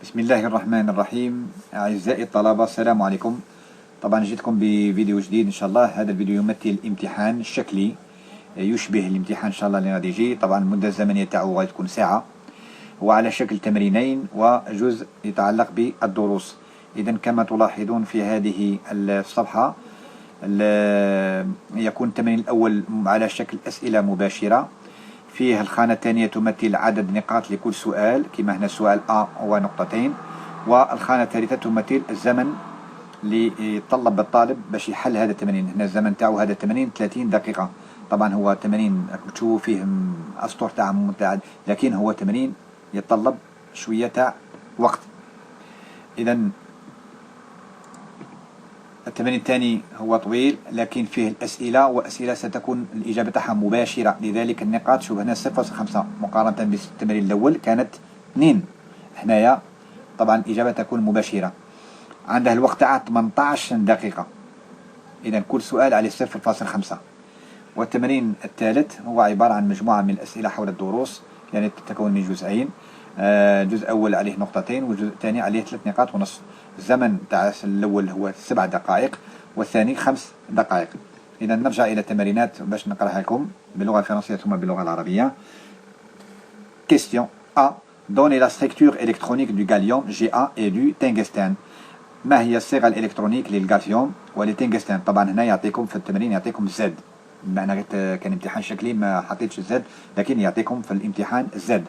بسم الله الرحمن الرحيم. أعزائي الطلبة، السلام عليكم. طبعا جيتكم بفيديو جديد إن شاء الله. هذا الفيديو يمثل امتحان شكلي يشبه الامتحان إن شاء الله اللي غادي يجي. طبعا المدة الزمنية تاعو غادي تكون ساعة، هو على شكل تمرينين وجزء يتعلق بالدروس. إذا كما تلاحظون في هذه الصفحة يكون التمرين الأول على شكل أسئلة مباشرة، فيه الخانة الثانية تمثل عدد نقاط لكل سؤال كما هنا السؤال A هو نقطتين، والخانة الثالثة تمثل الزمن اللي يتطلب الطالب باش يحل هذا التمرين. هنا الزمن تاعو هذا التمرين 30 دقيقة. طبعا هو تمرين تشوفوا فيه أسطر تاع متعد، لكن هو تمرين يتطلب شوية تاع وقت. إذا التمرين الثاني هو طويل لكن فيه الأسئلة، وأسئلة ستكون الإجابة تاعها مباشرة، لذلك النقاط شوف هنا 0.5 مقارنة بالتمرين الأول كانت 2. هنايا طبعا الإجابة تكون مباشرة. عنده الوقت تاعها 18 دقيقة، إذا كل سؤال عليه 0.5. والتمرين الثالث هو عبارة عن مجموعة من الأسئلة حول الدروس، يعني تتكون من جزئين. الجزء الأول عليه نقطتين والجزء الثاني عليه 3 نقاط ونصف. الزمن تاع الأول هو 7 دقائق والثاني 5 دقائق. إذا نرجع إلى التمرينات باش نقراها لكم باللغة الفرنسية ثم باللغة العربية. Question A. Donnez la structure électronique du gallium Ga et du tungstène. ما هي الصيغة الإلكترونيك للغاليوم وللتنجستان؟ طبعا هنا يعطيكم في التمرين يعطيكم زد، بمعنى كان امتحان شكلي ما حطيتش زد، لكن يعطيكم في الامتحان زد.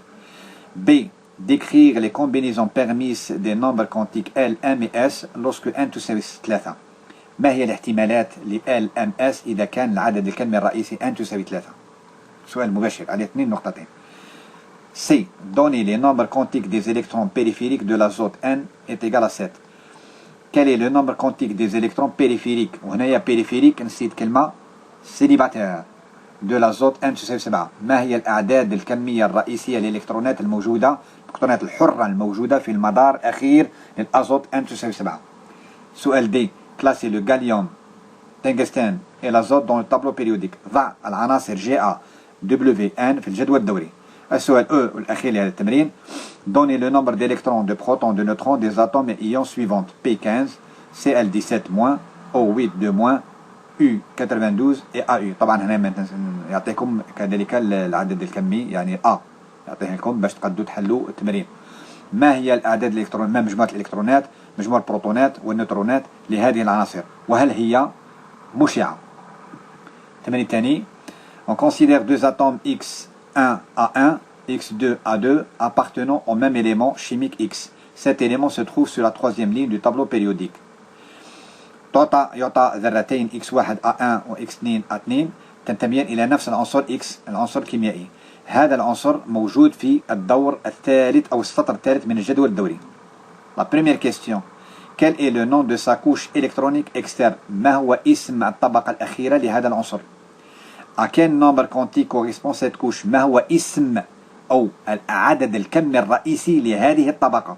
B. Décrire les combinaisons permises des nombres quantiques L, M et S lorsque n تساوي 3. ما هي الاحتمالات ل L, M, S إذا كان العدد الكمي الرئيسي n تساوي 3؟ سؤال مباشر عليه 2 نقطتين. C. Donner les nombres quantiques des électrons périphériques de l'azote n est égal à 7. Quel est le nombre quantique des électrons périphériques؟ وهنا périphérique نسيت كلمة célibataire de l'azote n تساوي 7. ما هي الأعداد الكمية الرئيسية للإلكترونات الموجودة، الإلكترونات الحرة الموجودة في المدار الأخير للأزوت n تساوي 7. سؤال D. Classer le gallium, tungstène et l'azote dans le tableau périodique. ضع العناصر Ga, W, N في الجدول الدوري. السؤال E الأخير لهذا التمرين. Donnez le nombre d'électrons, de protons, de neutrons des atomes et ions suivantes: P15, Cl17-, O8-, U92 et AU. طبعا هنا يعطيكم كذلك العدد الكمي يعني A يعطيه لكم باش تقدروا تحلوا التمرين. ما هي الأعداد الإلكترون، ما مجموعة الإلكترونات، مجموعة البروتونات والنيوترونات لهذه العناصر، وهل هي مشعة؟ التمرين الثاني. On considère deux atomes X1A1, X2A2 appartenant au même élément chimique X. Cet élément se trouve sur la 3e ligne du tableau périodique. يعطى ذرتين X1A1 و X2A2 تنتميان إلى نفس العنصر X، العنصر الكيميائي. هذا العنصر موجود في الدور الثالث أو السطر الثالث من الجدول الدوري. La première question. Quel est le nom de sa couche électronique externe؟ ما هو اسم الطبقة الأخيرة لهذا العنصر؟ À quel nombre quantique correspond cette couche؟ ما هو اسم أو العدد الكمي الرئيسي لهذه الطبقة؟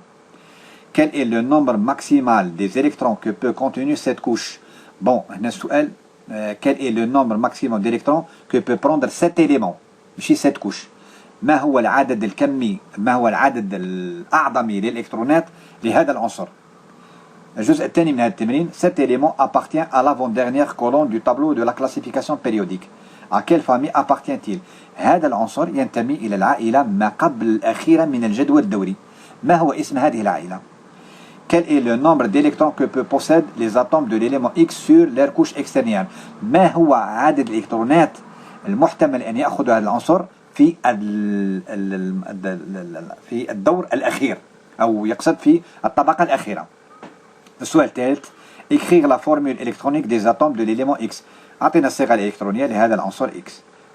Quel est le nombre maximal des électrons que peut contenir cette couche؟ Bon, هنا السؤال quel est le nombre maximum d'électrons que peut prendre cet élément ماشي cette couche. ما هو العدد الكمي، ما هو العدد الأعظمي للإلكترونات لهذا العنصر؟ الجزء الثاني من هذا التمرين. Cet élément appartient à l'avant-dernière colonne du tableau de la classification périodique. À quelle famille appartient-il؟ هذا العنصر ينتمي إلى العائلة ما قبل الأخيرة من الجدول الدوري. ما هو اسم هذه العائلة؟ Quel est le nombre d'électrons que possèdent les atomes de l'élément X sur leur couche extérieure؟ ما هو عدد الإلكترونات المحتمل أن يأخذ هذا العنصر في في الدور الأخير، أو يقصد في الطبقة الأخيرة. السؤال الثالث. Écrire la formule électronique des atomes de l'élément X. أعطينا الصيغة الإلكترونية لهذا العنصر X.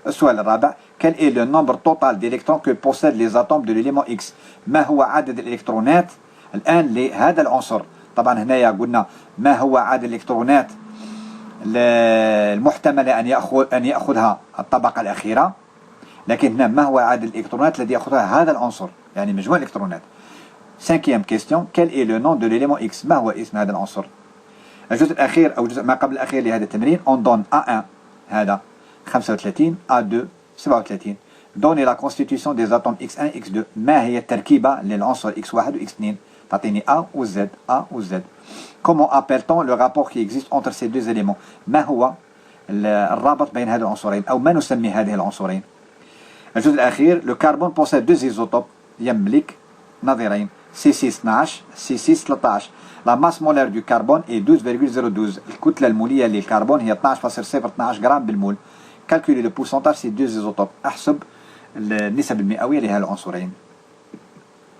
السؤال الرابع. Quel est le nombre total d'électrons que possèdent les atomes de l'élément X؟ ما هو عدد الإلكترونات الآن لهذا العنصر؟ طبعا هنا قلنا ما هو عدد الإلكترونات المحتملة أن يأخذها الطبقة الأخيرة، لكن هنا ما هو عدد الإلكترونات الذي يأخذها هذا العنصر، يعني مجموع الإلكترونات. 5e question. Quel est le nom de l'élément X؟ ما هو اسم هذا العنصر؟ الجزء الأخير أو الجزء ما قبل الأخير لهذا التمرين. On donne A1 هذا 35 A2 37. دوني لا كونستيتيوشن دي اتوم x1 x2. ما هي التركيبه للعنصر x1 و x2؟ تعطيني A و Z. A و Z. Comment appelle-t-on le rapport qui existe entre ces deux éléments؟ ما هو الرابط بين هذه العنصرين أو ما نسمي هذه العنصرين؟ الجزء الأخير. لو كربون بوسيد دو زيزوتوب، يملك نظيرين C612 C613. لا ماس مولير دو كربون اي 12,012. الكتلة المولية للكربون هي 12.012 جرام بالمول. كالكولي لو بورسنتاج سي دو زيزوتوب. احسب النسب المئوية لهذه العنصرين.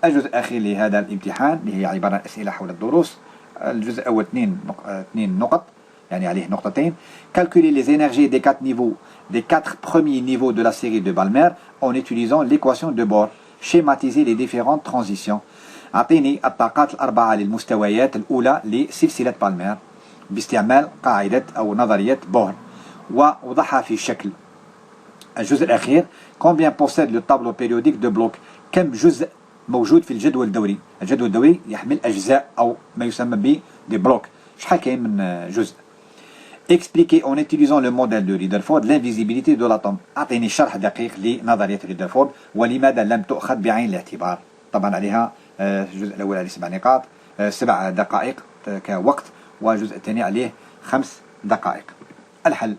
الجزء الأخير لهذا الامتحان اللي هي عبارة عن أسئلة حول الدروس. الجزء الأول 2 نقط، يعني عليه نقطتين. Calculer les énergies des 4 niveaux, des 4 premiers niveaux de la série de Balmer en utilisant l'équation de Bohr. Schématiser les différentes transitions. أعطيني الطاقات الأربعة للمستويات الأولى لسلسلة بالمير باستعمال قاعدة أو نظرية بوهر، ووضعها في شكل. الجزء الأخير. Combien possède le tableau périodique de Bloch؟ كم جزء موجود في الجدول الدوري؟ الجدول الدوري يحمل أجزاء أو ما يسمى ب دي بلوك. شحال كاين من جزء؟ Expliquer en utilisant le modèle de Rutherford l'invisibilité de l'atome. أعطيني شرح دقيق لنظرية ريدرفورد ولماذا لم تؤخذ بعين الاعتبار. طبعا عليها الجزء الأول عليه 7 نقاط 7 دقائق كوقت، والجزء الثاني عليه 5 دقائق. الحل.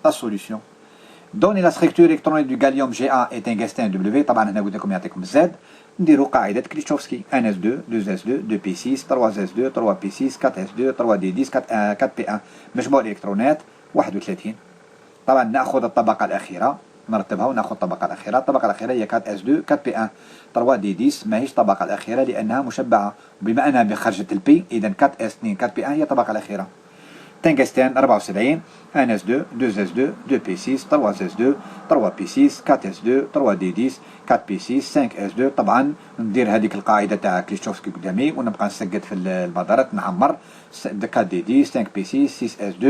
La solution. Donner la structure électronique du gallium Ga et tungstène W. طبعا هنا قلت لكم يعطيكم الزاد. نديروا قاعدة كليتشوفسكي 1s2 2s2 2p6 3s2 3p6 4s2 3d10 4p1. مجموع الإلكترونات 31. طبعا نأخذ الطبقة الأخيرة نرتبها ونأخذ الطبقة الأخيرة. الطبقة الأخيرة هي 4s2 4p1. 3d10 ماهيش الطبقة الأخيرة لأنها مشبعة، بما أنها بخرجة البي إذا 4s2 4p1 هي الطبقة الأخيرة. تنغستان 74 1s2 2s2 2p6 3s2 3p6 4s2 3d10 4p6 5s2. طبعا ندير هذيك القاعدة تاع كليتشوفسكي قدامي ونبقى نسقط في البادرات نعمر 4d10 5p6 6s2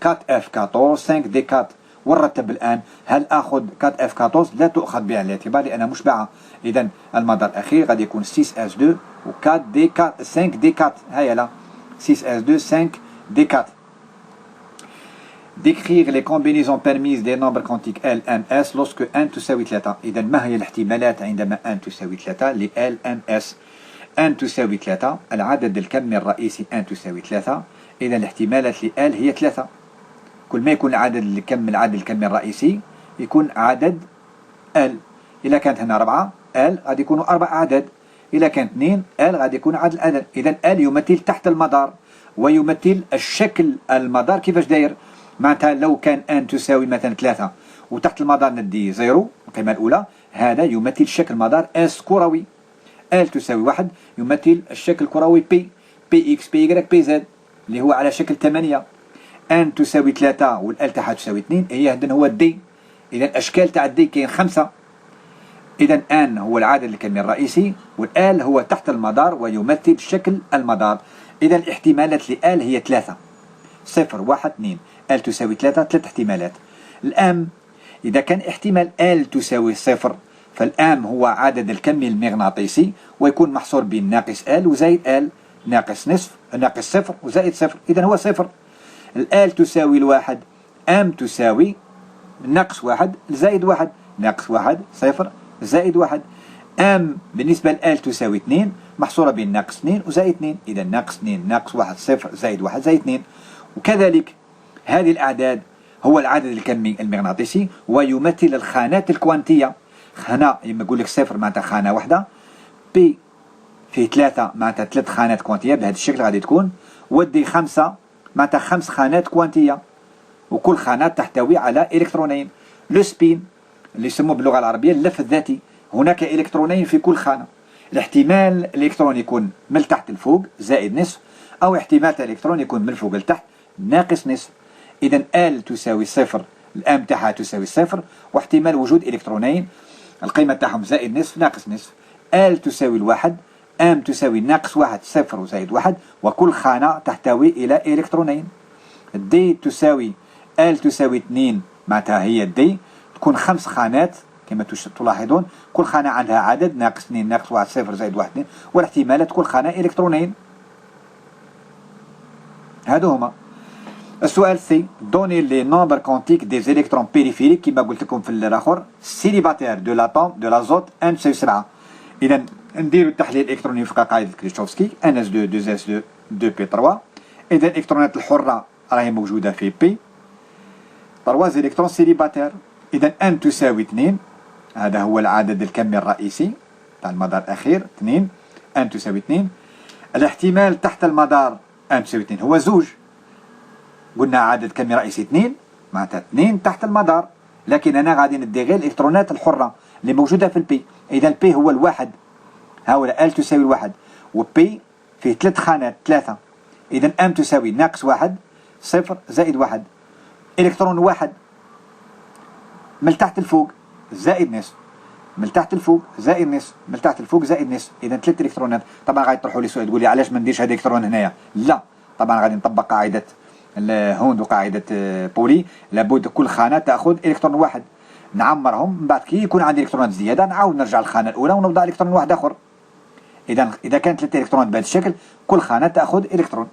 4f14 5d4. ونرتب الآن. هل آخذ 4f14؟ لا تؤخذ بعين الاعتبار لأنها مشبعة. إذا المدار الأخير غادي يكون 6s2 و 4d4 5d4. هيا لا 6s2 5d4. Décrire les combinaisons permises des nombres quantiques L, M, S lorsque n تساوي 3. إذا ما هي الاحتمالات عندما n تساوي 3 ل L, M, S؟ n تساوي 3 العدد الكمي الرئيسي n تساوي 3. إذا الاحتمالات ل L هي 3. كل ما يكون العدد الكمي الرئيسي يكون عدد L. إذا كانت هنا 4 L غادي يكونوا 4 أعداد. إذا كانت 2 L غادي يكون عدد. إذا L يمثل تحت المدار ويمثل الشكل المدار كيفاش داير. معناتها لو كان ان تساوي مثلا 3 وتحت المدار ندي 0 القيمة الأولى، هذا يمثل شكل مدار اس كروي. ال تساوي 1 يمثل الشكل الكروي بي اكس بي واي بي زد اللي هو على شكل 8. ان تساوي 3 والال تاعها تساوي 2 هي هو الدي. إذا الأشكال تاع الدي كاين 5. إذا ان هو العدد الكمي الرئيسي والال هو تحت المدار ويمثل شكل المدار. إذا الاحتمالات لال هي 3 0 1 2. L تساوي 3 احتمالات. الآم إذا كان احتمال L تساوي 0 فالآم هو عدد الكمي المغناطيسي ويكون محصور بين ناقص L وزائد L ناقص نصف ناقص 0 وزائد 0. إذا هو 0. L تساوي 1 M تساوي ناقص 1 زائد 1 ناقص 1 0 زائد 1. M بالنسبة ل L تساوي 2 محصورة بين ناقص 2 وزائد 2. إذا ناقص 2 ناقص 1 0 زائد 1 زائد 2. وكذلك هذه الأعداد هو العدد الكمي المغناطيسي ويمثل الخانات الكوانتية. هنا لما يقول لك 0 معناتها خانة واحدة، بي في 3 معناتها 3 خانات كوانتية بهذا الشكل غادي تكون، ودي 5 معناتها 5 خانات كوانتية وكل خانة تحتوي على إلكترونين. لو سبين اللي يسموه باللغة العربية اللف الذاتي، هناك إلكترونين في كل خانة. الاحتمال الإلكترون يكون من تحت لفوق زائد نصف، أو احتمال الإلكترون يكون من فوق لتحت ناقص نصف. إذا L تساوي 0 الآم تاعها تساوي 0 واحتمال وجود إلكترونين القيمة تاعهم زائد نصف ناقص نصف. L تساوي 1 M تساوي ناقص 1 0 وزائد 1 وكل خانة تحتوي إلى إلكترونين. D تساوي L تساوي 2 معناتها هي D تكون 5 خانات كما تلاحظون، كل خانة عندها عدد ناقص 2 ناقص 1 0 زائد 1 2 والاحتمالات كل خانة إلكترونين. هادو هما. السؤال سي دوني لي نومبر كونتيك دي الكترون بيريفيريك كيما قلت لكم في الاخر سيليباتير دو لاتوم دو لازوت ان تساوي 7. اذا نديروا التحليل الالكتروني وفق قاعده كريشوفسكي ان اس 2 2 اس 2 2 بي 3. اذا الالكترونات الحره راهي موجوده في بي 3 الكترون سيليباتير. اذا ان تساوي 2، هذا هو العدد الكمي الرئيسي تاع المدار الاخير 2. ان تساوي 2. الاحتمال تحت المدار ان تساوي 2 هو زوج، قلنا عدد كمي رئيسي 2 معناتها 2 تحت المدار، لكن انا غادي ندي غير الالكترونات الحره اللي موجوده في البي. اذا البي هو الواحد، هاولا ال تساوي الواحد، وبي فيه 3 خانات 3. اذا ام تساوي ناقص 1 صفر زائد 1. الكترون واحد من تحت الفوق زائد نصف، من تحت الفوق زائد نصف، من تحت الفوق زائد نصف. اذا 3 الكترونات. طبعا غادي تطرحوا لي سؤال تقول لي علاش ما نديرش هذا الالكترون هنايا؟ لا، طبعا غادي نطبق قاعده هوند وقاعده بولي، لابد كل خانه تاخذ الكترون واحد نعمرهم، من بعد كي يكون عندي الكترونات زياده نعاود نرجع للخانه الاولى ونوضع الكترون واحد اخر. اذا كانت 3 الكترونات بهذا الشكل كل خانه تاخذ الكترون.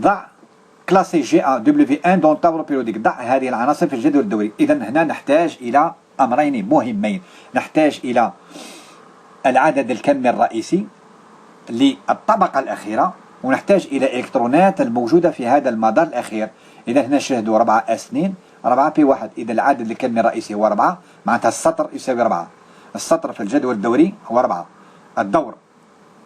ضع كلاسي جي ان دبليو ان دون تابلو بيريوديك، ضع هذه العناصر في الجدول الدوري. اذا هنا نحتاج الى امرين مهمين، نحتاج الى العدد الكمي الرئيسي للطبقه الاخيره، ونحتاج الى الالكترونات الموجوده في هذا المدار الاخير. اذا هنا شاهدوا 4 اس 2 4 بي 1. اذا العدد الكمي الرئيسي هو 4، معناتها السطر يساوي 4. السطر في الجدول الدوري هو 4. الدور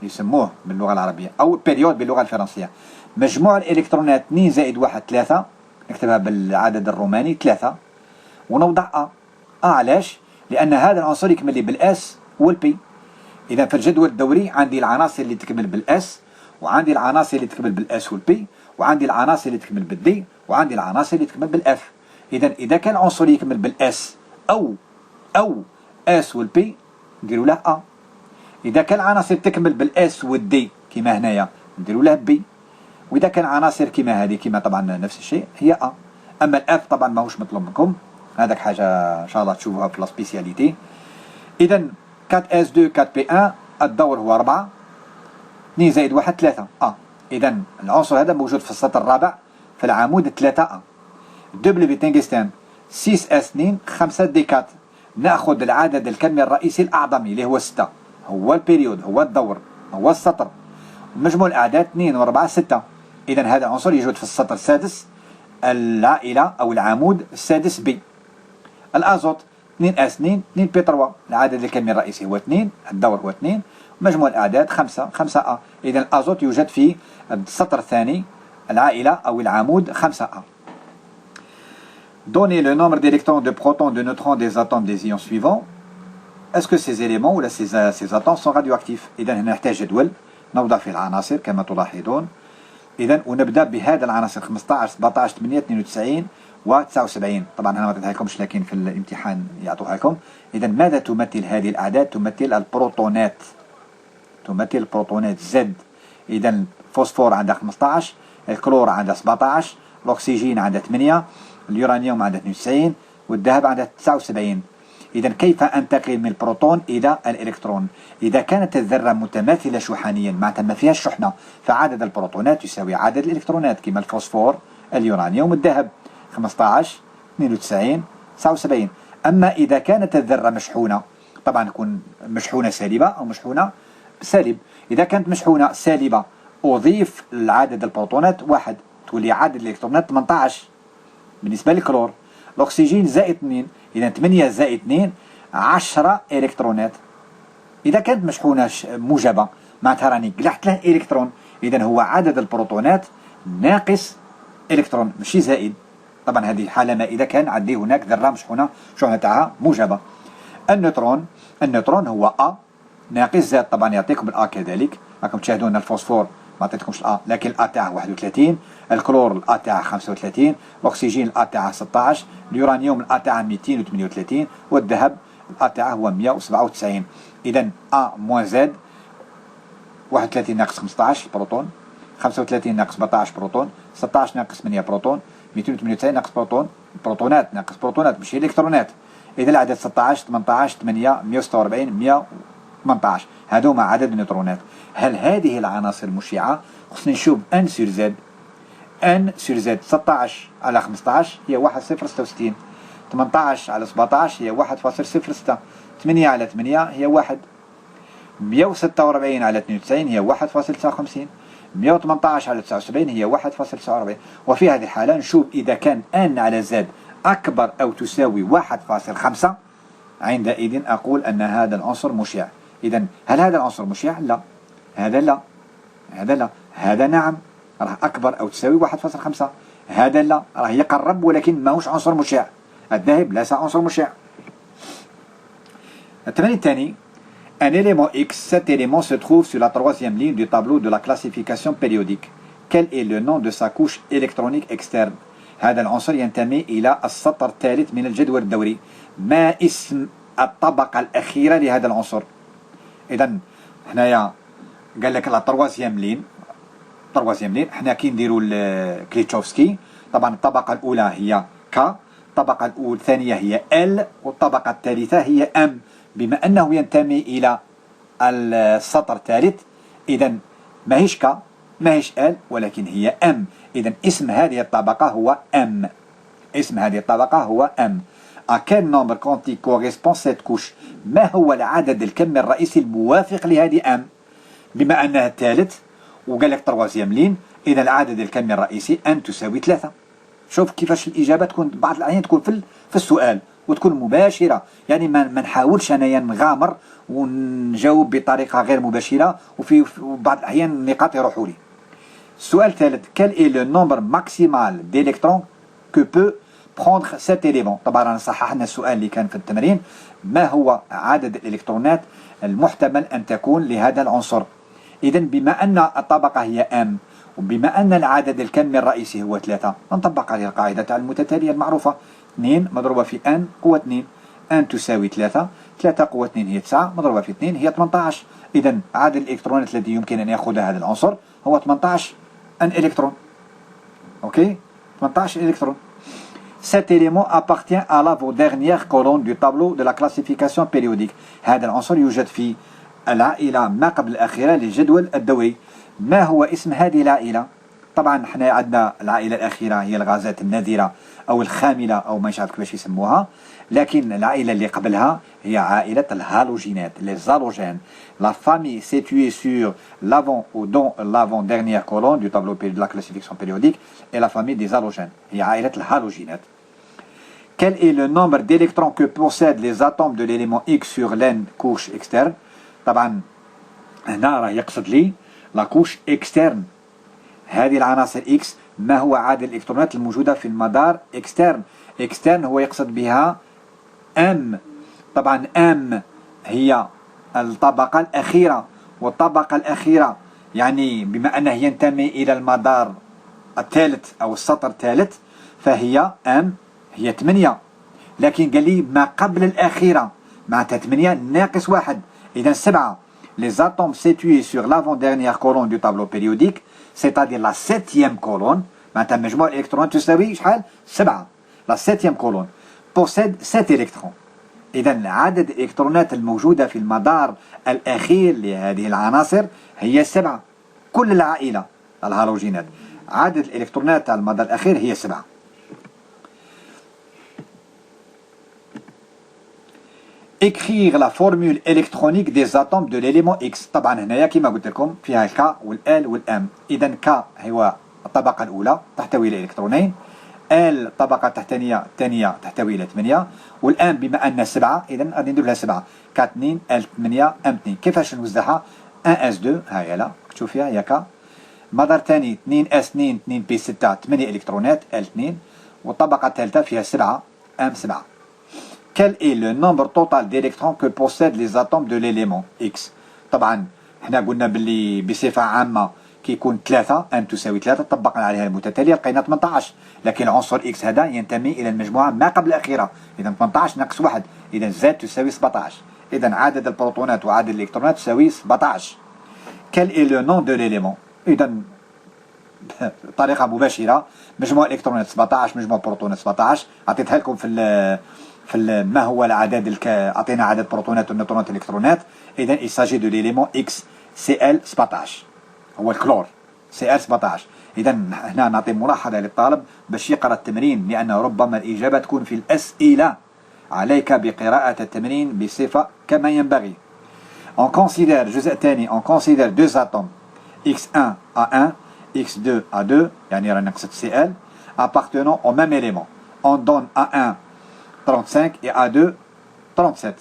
يسموه باللغه العربيه او بيريود باللغه الفرنسيه. مجموع الالكترونات 2 زائد 1 3، نكتبها بالعدد الروماني 3 ونوضع علاش؟ لان هذا العنصر يكمل لي بالاس والبي. اذا في الجدول الدوري عندي العناصر اللي تكمل بالاس، وعندي العناصر اللي تكمل بالاس والبي، وعندي العناصر اللي تكمل بالدي، وعندي العناصر اللي تكمل بالاف. اذا كان عنصر يكمل بالاس او اس والبي نديروا له ا. اذا كان عناصر تكمل بالاس والدي كما هنايا نديروا له بي. واذا كان عناصر كما هذه كما طبعا نفس الشيء هي ا. اما الاف طبعا ماهوش مطلوب منكم، هذاك حاجه ان شاء الله تشوفوها في لا سبيسياليتي. اذا 4 اس 2 4 بي 1 الدور هو 4، 2 زائد 1 3 اذا العنصر هذا موجود في السطر الرابع في العمود 3 دبليو تنجستان 6 اس 2 5 دي 4. ناخذ العدد الكمي الرئيسي الاعظمي اللي هو 6، هو البيريود، هو الدور، هو السطر. مجموع الاعداد 2 و4 6. اذا هذا عنصر يوجد في السطر السادس العائله او العمود السادس بي. الازوت 2 اس 2 2 بي 3. العدد الكمي الرئيسي هو 2، الدور هو 2، مجموع الاعداد 5 5 ا. اذا الازوت يوجد في السطر الثاني العائله او العمود 5 ا. Donnez le nombre d'électrons, de protons, de neutrons des atomes des ions suivants. Est-ce que ces éléments ou ces atomes sont radioactifs؟ إذا هنا نحتاج جدول نوضع فيه العناصر كما تلاحظون. إذا ونبدأ بهذا العناصر 15 17 8 92 و 79. طبعا أنا ما عطيتها لكمش لكن في الامتحان يعطوها لكم. إذا ماذا تمثل هذه الأعداد؟ تمثل البروتونات، تمثل البروتونات زد. إذا الفوسفور عندها 15، الكلور عندها 17، الأكسجين عندها 8، اليورانيوم عندها 92، والذهب عندها 79. إذا كيف أنتقل من البروتون إلى الإلكترون؟ إذا كانت الذرة متماثلة شحنيا معناتها ما فيها الشحنة، فعدد البروتونات يساوي عدد الإلكترونات كما الفوسفور، اليورانيوم، الذهب 15 92 79. أما إذا كانت الذرة مشحونة، طبعا تكون مشحونة سالبة أو مشحونة سالب. إذا كانت مشحونة سالبة أضيف لعدد البروتونات 1، تولي عدد الإلكترونات 18. بالنسبة للكلور الأكسجين زائد 2، إذا 8 زائد 2 10 إلكترونات. إذا كانت مشحونة موجبة معناتها راني قلعت له إلكترون، إذا هو عدد البروتونات ناقص إلكترون ماشي زائد. طبعا هذه حالة ما إذا كان عندي هناك ذرة مشحونة شحنة تاعها موجبة. النيوترون هو أ ناقص زاد، طبعا يعطيكم الأ كذلك، راكم تشاهدون الفوسفور ما عطيتكمش الأ لكن الأ تاعه 31، الكلور الأ تاعه 35، الأكسجين الأ تاعه 16، اليورانيوم الأ تاعه 238، والذهب الأ تاعه هو 197. إذا أ موان زد 31 ناقص 15 بروتون، 35 ناقص 17 بروتون، 16 ناقص 8 بروتون، 298 ناقص بروتون، بروتونات ناقص بروتونات ماشي الكترونات. اذا العدد 16 18 8 146 118 هذوما عدد النيوترونات. هل هذه العناصر مشعة؟ خصني نشوف ان سور زد. ان سور زد 16 على 15 هي 1.066. 18 على 17 هي 1.06. 8 على 8 هي 1. 146 على 92 هي 1.59. 118 على 79 هي 1.49. وفي هذه الحالة نشوف إذا كان n على z أكبر أو تساوي 1.5 عندئذ أقول أن هذا العنصر مشع. إذا هل هذا العنصر مشع؟ لا. هذا لا. هذا لا. هذا نعم راه أكبر أو تساوي 1.5. هذا لا راه يقرب ولكن ماهوش عنصر مشع. الذهب ليس عنصر مشع. التمرين الثاني un élément X, cet élément se trouve sur la troisième ligne du tableau de la classification périodique. Quel est le nom de sa couche électronique externe؟ هذا العنصر ينتمي إلى السطر الثالث من الجدول الدوري. ما اسم الطبقة الأخيرة لهذا العنصر؟ إذا هنايا قال لك لا تروازيام لين. حنا كي نديروا كليتشوفسكي طبعا الطبقة الأولى هي ك، الطبقة الثانية هي L، والطبقة الثالثة هي M. بما أنه ينتمي إلى السطر الثالث إذا ماهيش ك ماهيش L ولكن هي M. إذا اسم هذه الطبقة هو M. اسم هذه الطبقة هو M. À quel nombre quantique correspond cette couche؟ ما هو العدد الكمي الرئيسي الموافق لهذه M؟ بما أنها الثالث وقال لك تروازيام لين إذا العدد الكمي الرئيسي N تساوي 3. شوف كيفاش الإجابة تكون بعض الأحيان تكون في السؤال وتكون مباشرة. يعني ما نحاولش أنايا نغامر ونجاوب بطريقة غير مباشرة وفي بعض الأحيان النقاط يروحوا لي. السؤال الثالث quel est le nombre maximal d'électrons que peut prendre cet élément؟ طبعا صححنا السؤال اللي كان في التمرين. ما هو عدد الإلكترونات المحتمل أن تكون لهذا العنصر؟ إذا بما أن الطبقة هي M وبما أن العدد الكمي الرئيسي هو 3 نطبق عليه القاعدة المتتالية المعروفة. 2 مضروبة في n قوة 2. n تساوي 3. 3 قوة 2 هي 9 مضروبة في 2 هي 18. إذا عدد الإلكترونات الذي يمكن أن يأخذ هذا العنصر هو 18 n إلكترون. أوكي 18 إلكترون. Cet élément appartient à l'avant-dernière colonne du tableau de la classification périodique. هذا العنصر يوجد في العائلة ما قبل الأخيرة للجدول الدوري. ما هو اسم هذه العائلة؟ طبعا احنا عندنا العائلة الأخيرة هي الغازات النادرة أو الخاملة أو ما يعرف كيفاش يسموها، لكن العائلة اللي قبلها هي عائلة الهالوجينات les halogènes. La famille située sur l'avant ou dans l'avant-dernière colonne du tableau de la classification périodique est la famille des halogènes. هي عائلة الهالوجينات. Quel est le nombre d'électrons que possèdent les atomes de l'élément X sur l'N couche externe؟ طبعا هنا راه يقصد لي لا كوش اكسترن. هذه العناصر X ما هو عدد الإلكترونات الموجودة في المدار اكسترن؟ اكسترن هو يقصد بها M. طبعا M هي الطبقة الأخيرة، والطبقة الأخيرة يعني بما أنه ينتمي إلى المدار الثالث أو السطر الثالث فهي M هي 8. لكن قال لي ما قبل الأخيرة معناتها 8 ناقص 1 إذا 7. Les atomes situés sur l'avant-dernière colonne du tableau périodique, c'est-à-dire la 7e colonne, معناتها مجموع الإلكترونات تساوي شحال؟ 7. La 7e colonne possède 7 électrons. إذا عدد الإلكترونات الموجودة في المدار الأخير لهذه العناصر هي 7. كل العائلة الهالوجينات عدد الإلكترونات على المدار الأخير هي 7. écrire la formule électronique des atomes de l'élément X. طبعا هنايا كما قلت لكم فيها الك والال والام. اذا ك هو الطبقه الاولى تحتوي على الكترونين، ال الطبقه الثانيه تحتوي على 8، والام بما ان 7 اذا غادي ندير لها 7 ك 2 ال 8 ام 2. كيفاش نوزعها؟ 1 اس 2 هاهي لا تشوف فيها هي ك. مدار ثاني 2 اس 2 2 بي 6 8 الكترونات ال 2، والطبقه الثالثه فيها 7 ام 7. Quel est le nombre total d'électrons que possèdent les atomes de l'élément X؟ طبعا احنا قلنا باللي بصفة عامة كيكون 3 n تساوي 3 طبقنا عليها المتتالية لقينا 18، لكن عنصر X هذا ينتمي إلى المجموعة ما قبل الأخيرة. إذا 18 ناقص 1 إذا Z تساوي 17. إذا عدد البروتونات وعدد الإلكترونات تساوي 17. Quel est le nom de l'élément؟ إذا بطريقة مباشرة مجموع الإلكترونات 17 مجموع البروتونات 17. أعطيتها لكم في ما هو العدد أعطينا عدد بروتونات والنيوترونات والإلكترونات. إذا il s'agit de l'élément X Cl 17 هو الكلور Cl 17. إذا هنا نعطي ملاحظة للطالب باش يقرأ التمرين، لأن ربما الإجابة تكون في الأسئلة. عليك بقراءة التمرين بصفة كما ينبغي. On considère الجزء الثاني on considère deux atomes x1 à 1 x2 à 2 يعني رانا نقصد Cl appartenant au même élément. On donne à 1 35 et à 2 37.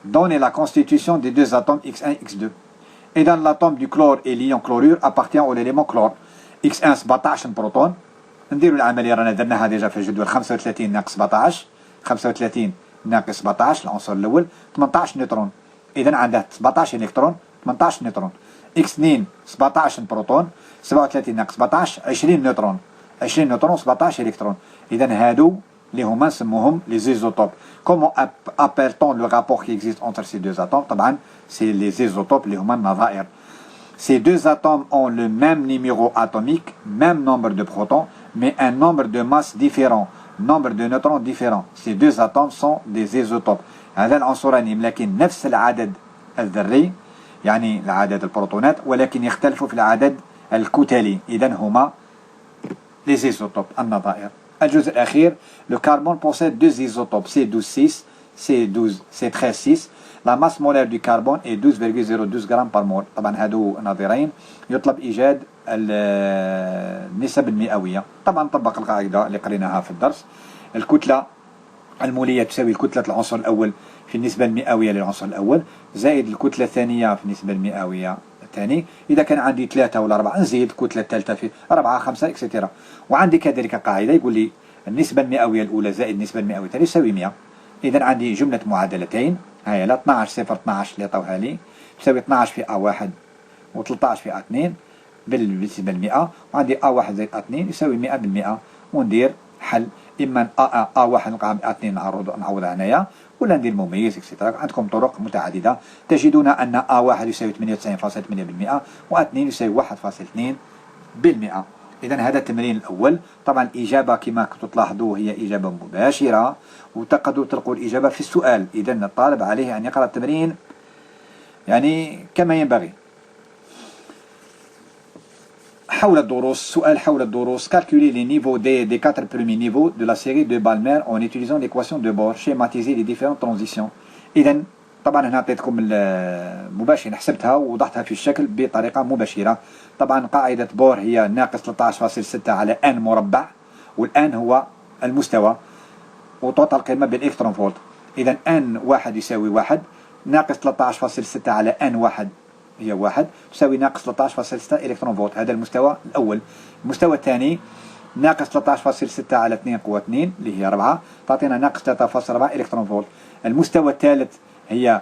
Donnez la constitution des deux atomes x1 et x2. Et dans l'atome du chlore et l'ion chlorure appartient à l'élément chlore. x1 17 بروتون. نديروا العملية رانا درناها ديجا في الجدول 35 ناقص 17 35 ناقص 17 العنصر الأول 18 نيوترون. إذا عندها 17 إلكترون 18 نيوترون. x2 17 بروتون 37 ناقص 17 20 نيوترون 20 نيوترون 17 إلكترون. إذا هادو اللي هما نسموهم لي زيزوتوب. Comment appelle-t-on le rapport qui existe entre ces deux atomes؟ طبعا c'est les isotopes اللي هما النظائر. Ces deux atomes ont le même numéro atomique, même nombre de protons, mais un nombre de masses différent, nombre de neutrons différents. Ces deux atomes sont des isotopes. هذا العنصران يملكن نفس العدد الذري يعني العدد البروتونات ولكن يختلفوا في العدد الكتلي. إذا هما les isotopes النظائر. الجزء الأخير le carbone possède deux isotopes C12 6 C13 6. La masse molaire du carbone est 12,012 grammes par mol. طبعا هادو نظيرين يطلب إيجاد النسب المئوية. طبعا طبق القاعدة اللي قريناها في الدرس. الكتلة المولية تساوي كتلة العنصر الأول في النسبة المئوية للعنصر الأول زائد الكتلة الثانية في النسبة المئوية الثاني. إذا كان عندي 3 ولا 4 نزيد الكتلة الثالثة في 4 5 إكسترا. وعندي كذلك قاعدة يقول لي النسبة المئوية الأولى زائد النسبة المئوية الثانية يساوي 100. إذا عندي جملة معادلتين هاي 12 0 12 اللي عطاوها لي تساوي 12 في A1 و13 في A2 بالنسبة ل100 وعندي A1 زائد A2 يساوي 100 بالمئة. وندير حل إما A1 نلقاها A2 نعوضها هنايا ولا ندير مميز إكسترا. عندكم طرق متعددة. تجدون أن A1 يساوي 98.8% و A2 يساوي 1.2%. إذا هذا التمرين الأول. طبعا الإجابة كما كنتم تلاحظوا هي إجابة مباشرة وتقدروا تلقوا الإجابة في السؤال. إذا الطالب عليه أن يقرأ التمرين يعني كما ينبغي. حول الدروس سؤال حول الدروس. Calculer les niveaux des 4 premiers niveaux de la série de Balmer en utilisant l'équation de Bohr. Schématiser les différentes transitions. إذا طبعا هنا أعطيتكم مباشرة حسبتها ووضحتها في الشكل بطريقة مباشرة. طبعا قاعدة بور هي ناقص 13.6 على n مربع والآن هو المستوى وتعطى القيمة بالإلكترون فولت. إذا n واحد يساوي 1 ناقص 13.6 على n واحد هي 1 تساوي ناقص 13.6 إلكترون فولت. هذا المستوى الأول. المستوى الثاني ناقص 13.6 على 2 قوة 2 اللي هي 4 تعطينا ناقص 3.4 إلكترون فولت. المستوى الثالث هي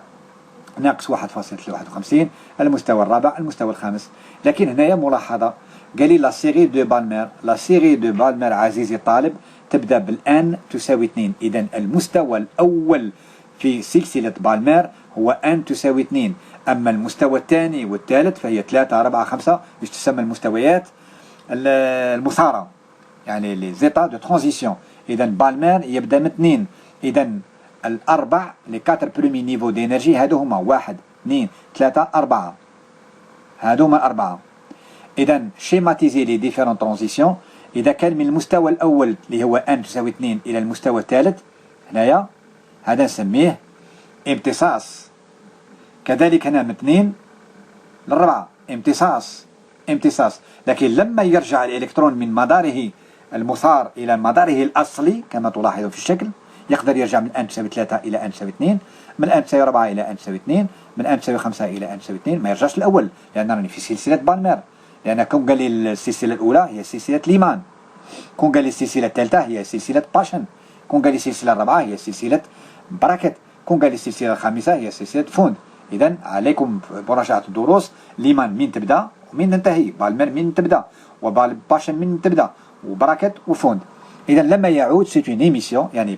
ناقص 1.53. المستوى الرابع المستوى الخامس. لكن هنايا ملاحظة قال لي لا سيري دو بالمير. لا سيري دو بالمير عزيزي الطالب تبدأ بالآن تساوي 2. إذا المستوى الأول في سلسلة بالمير هو آن تساوي 2. أما المستوى الثاني والثالث فهي 3 4 5 مش تسمى المستويات المثارة يعني لي زيتا دو ترانزيسيون. إذا بالمير يبدأ من 2. إذا الأربع لي 4 برومي نيفو دينرجي هادو هما 1 2 3 4 هادو هما 4. إذا شيماتيزي لي ديفيرون ترانزيسيون. إذا كان من المستوى الأول اللي هو n تساوي 2 إلى المستوى الثالث هنايا هذا نسميه امتصاص. كذلك هنا من 2 للربعة امتصاص. لكن لما يرجع الإلكترون من مداره المثار إلى مداره الأصلي كما تلاحظ في الشكل يقدر يرجع من n تساوي 3 إلى n تساوي 2 من n تساوي 4 إلى n تساوي 2 من n تساوي 5 إلى n تساوي 2 ما يرجعش الأول لأن راني في سلسلة بالمير. لأن كون قال لي السلسلة الأولى هي سلسلة ليمان كون قال لي السلسلة الثالثة هي سلسلة باشن كون قال لي السلسلة الرابعة هي سلسلة براكت كون قال لي السلسلة الخامسة هي سلسلة فوند. إذا عليكم مراجعة الدروس. ليمان من تبدأ ومن تنتهي بالمير من تبدأ وباشن من تبدأ وبراكت وفوند. إذا لما يعود سيت اون ايميسيون يعني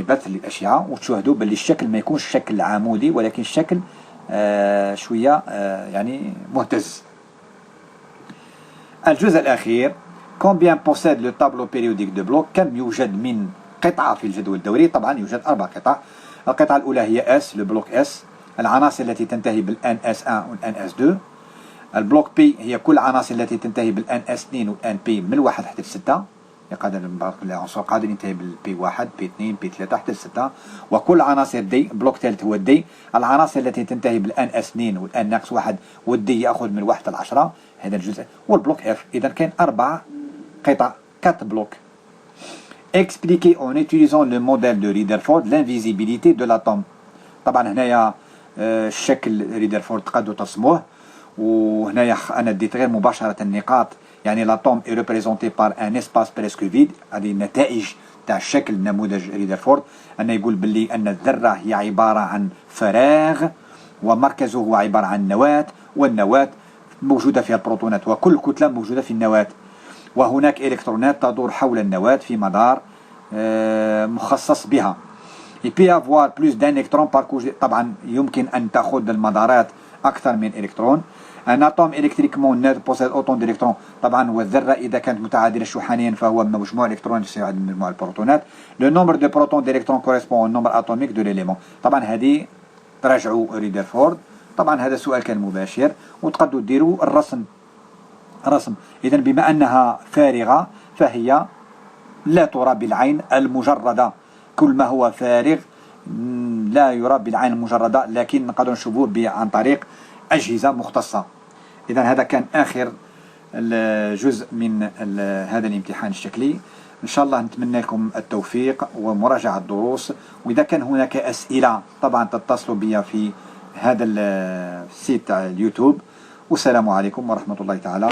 بث للأشعة وتشاهدوا باللي الشكل ما يكونش شكل عمودي ولكن الشكل شوية يعني مهتز. الجزء الأخير combien possède le tableau périodique de Bloch. كم يوجد من قطعة في الجدول الدوري. طبعا يوجد 4 قطع. القطعة الأولى هي S لبلوك S. العناصر التي تنتهي بالNS1 والNS2. البلوك بي هي كل العناصر التي تنتهي بالان اس 2 والان بي من 1 حتى 6. العنصر قادر ينتهي بالبي 1 بي 2 بي 3 حتى 6. وكل عناصر دي، بلوك ثالث هو الدي، العناصر التي تنتهي بالان اس 2 والان ناقص 1 والدي ياخذ من 1 حتى 10. هذا الجزء والبلوك اف. اذا كاين 4 قطع 4 بلوك. Expliquer en utilisant le modèle de Rutherford l'invisibilité de l'atome. طبعا هنايا الشكل ريدرفورد تقدروا ترسموه، وهنايا انا ديت غير مباشره النقاط. يعني لاتوم اي ريبريزونتي بار ان اسباس بريسكو فيد. هذه النتائج تاع الشكل نموذج ريدرفورد. انه يقول باللي ان الذره هي عباره عن فراغ ومركزه هو عباره عن نواه، والنواه موجوده فيها البروتونات، وكل كتله موجوده في النواه، وهناك الكترونات تدور حول النواه في مدار مخصص بها. Il peut y avoir plus d'un électron par couche. طبعا يمكن أن تأخذ المدارات أكثر من إلكترون. Un atome électriquement neutre possède autant d'électrons. طبعا والذرة إذا كانت متعادلة شحنيا فهو مجموع الإلكترون يساعد مجموع البروتونات. Le nombre de protons d'électrons correspond au nombre atomique de l'élément. طبعا هذه تراجعوا ريدرفورد. طبعا هذا سؤال كان مباشر، وتقدروا ديروا الرسم. إذا بما أنها فارغة فهي لا ترى بالعين المجردة. كل ما هو فارغ لا يرى بالعين المجردة، لكن نقدر نشوفوه عن طريق أجهزة مختصة. إذا هذا كان آخر الجزء من هذا الامتحان الشكلي. إن شاء الله نتمنى لكم التوفيق ومراجعة الدروس، وإذا كان هناك أسئلة طبعا تتصلوا بي في هذا السيت تاع اليوتيوب. والسلام عليكم ورحمة الله تعالى